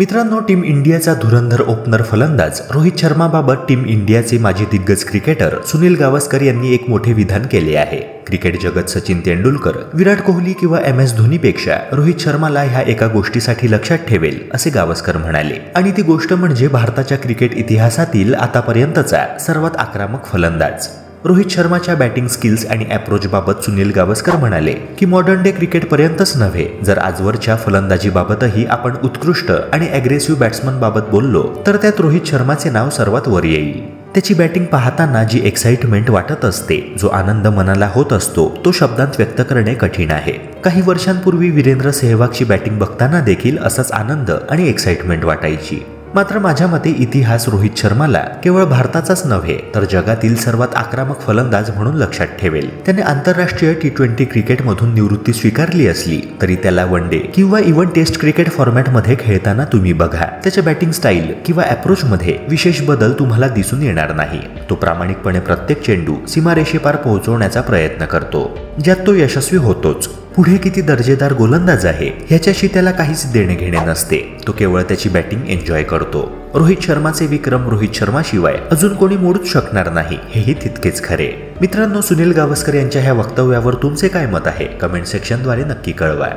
मित्रांनो, टीम इंडियाचा धुरंधर ओपनर फलंदाज रोहित शर्माबाबत टीम इंडियाचे माजी दिग्गज क्रिकेटर सुनील गावस्कर यांनी एक मोठे विधान केले आहे। क्रिकेट जगत सचिन तेंडुलकर, विराट कोहली किंवा MS धोनीपेक्षा रोहित शर्माला ह्या एका गोष्टीसाठी लक्षात ठेवेल असे गावस्कर म्हणाले। आणि ती गोष्ट म्हणजे भारताच्या क्रिकेट इतिहासातील आतापर्यंतचा सर्वात आक्रमक फलंदाज। रोहित शर्माच्या बॅटिंग स्किल्स आणि अप्रोच बाबत सुनील गावस्कर म्हणाले की मॉडर्न डे क्रिकेट पर्यंतच नव्हे, जर आजवरच्या फलंदाजीबाबतही आपण उत्कृष्ट आणि अग्रेसिव्ह बॅट्समन बाबत बोललो तर त्यात रोहित शर्माचे नाव सर्वात वर येईल। त्याची बॅटिंग पाहताना जी एक्साइटमेंट वाटत असते, जो आनंद मनाला होत असतो, तो शब्दांत व्यक्त करणे कठीण आहे। काही वर्षांपूर्वी वीरेंद्र सेहवागची बॅटिंग बघताना देखील असाच आनंद आणि एक्साइटमेंट वाटायची। मात्र माझ्या मते इतिहास रोहित शर्माला केवळ भारताचाच नव्हे तर जगातील सर्वात आक्रमक फलंदाज म्हणून लक्षात ठेवेल। त्याने आंतरराष्ट्रीय T20 क्रिकेटमधून निवृत्ती स्वीकारली असली तरी त्याला वन डे किंवा इव्हन टेस्ट क्रिकेट फॉर्मॅटमध्ये खेळताना तुम्ही बघा, त्याच्या बॅटिंग स्टाईल किंवा अप्रोचमध्ये विशेष बदल तुम्हाला दिसून येणार नाही। तो प्रामाणिकपणे प्रत्येक चेंडू सीमारेषेपार पोहोचवण्याचा प्रयत्न करतो, ज्यात तो यशस्वी होतोच। पुढे किती दर्जेदार गोलंदाज आहे ह्याच्याशी त्याला काहीच देणे घेणे नसते, तो केवळ त्याची बॅटिंग एन्जॉय करतो। रोहित शर्माचे विक्रम रोहित शर्माशिवाय अजून कोणी मोडूच शकणार नाही, हेही तितकेच खरे। मित्रांनो, सुनील गावस्कर यांच्या ह्या वक्तव्यावर तुमचे काय मत आहे? कमेंट सेक्शनद्वारे नक्की कळवा।